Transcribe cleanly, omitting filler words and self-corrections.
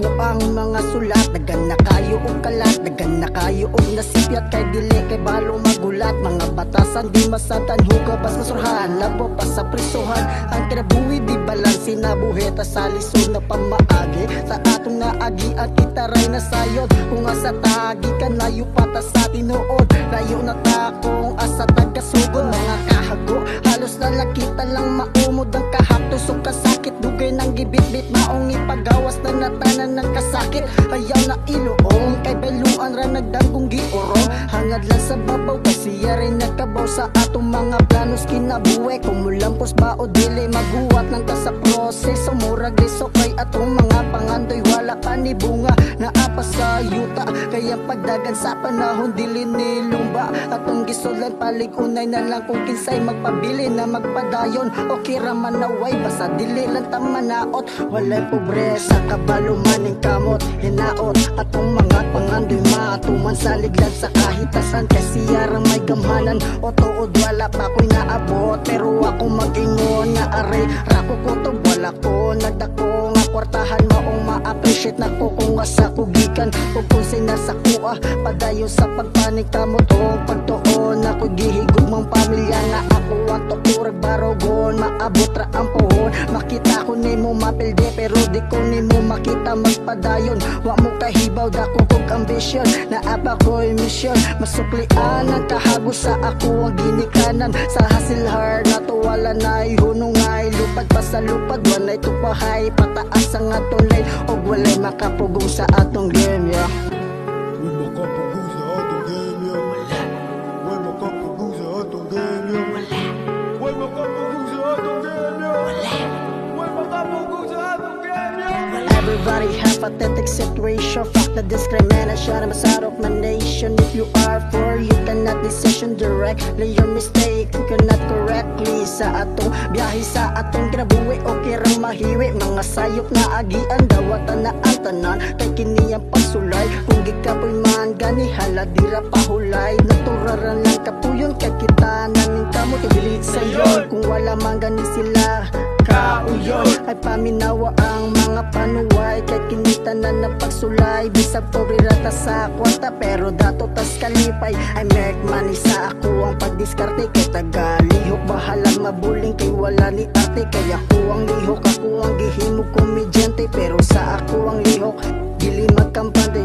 ako ang mga sulat. Dagan na kayo og kalat, dagan na kayo og nasipyat. Kay dili kay balo magulat, mga batasan di masatan. Huga bas masurhan, labo pa sa prisuhan. Ang kinabuhi di balansi na buheta sa lisod na pamaagi. Sa atong naagi at itaray na sayod. Kung asa tagi ka layo pata sa tinuod, layo na ta kung asa tagasugod. Mga kahago, halos lalakita lang maumod ang kahapto. So kasakit, dugay ng gibit-bit, maong ipagawas na natanan ng kasakit. Ayaw na iluong, kay beluan ra nagdanggong giurong. Hangad lang sa babaw, kasi yari nagkabaw sa atong mga planos kinabuhi. Kung mulampos ba o dili, maguwat lang ta sa proseso. Murag liso kay atong mga pangandoy, wala pa ni bunga na apa sa yuta. Kaya pagdagan sa panahon, dili nilumba. Atong gisodlan palig unay na lang kung kinsay magpabili na magpadayon. Okay raman na way, basta dili lang ta manaot. Walay pobresa, kabalo maning kamot, hinaot. Atong mga pangandoy matuman sa liglag sa kahitasan. Kasi yarang may gamhanan o tuod, wala pa ko'y naabot. Pero ako mag-ingon nga are, rako ko to wala ko. Nagdako nga kwartahan, maong ma-appreciate na ko kung asa kugikan. O kung sinasakua, padayon sa pagpanik kamot o pagtuon. Ako'y gihigog mong pamilya nga ako ang tukurag barogon. Maabot ra ang pohon, makita ko ni mo mapilde, pero di ko ni mo makita magpadayon. Wa mo kahibaw, dako kog ambisyon, naapa ko'y misyon. Masuklian ang kahago sa ako ang ginikanan. Sa hasil hard na to wala na'y hunungay. Lupad pa sa lupad, walay tupahay. Pataas ang atong lane, o walay makapugong sa atong game, yeah. Uy, makapugong sa atong game, yeah. Uy, makapugong sa atong game, yeah. Uy, makapugong sa atong game, yeah. Uy, makapugong sa atong game, yeah. Everybody have pathetic situation. Fuck the discrimination, I'm a side of my nation. If you are for, you cannot decision directly. Your mistake, you cannot correctly. Sa atong biyahe, sa atong kinabuhi, okay rang mahiwi. Mga sayop na agian, dawatan na ang tanan. Kay kiniyang pasulay, kung gikapoy man gani haladira pahulay. Naturaran lang kapuyon, kay kita naning kamot. Ibilit sa'yo, kung wala man gani sila kauyon. Ay paminawa ang mga panuway, kay kinita na napagsulay. Bisag pobrerata sa kwarta, pero dato tas kalipay. I make money sa ako ang pagdiskarte, kay tagalihok bahalang mabuling. Kay wala ni ate, kay ako ang lihok. Ako ang gihimog komedyante, pero sa ako ang lihok dili magkampante.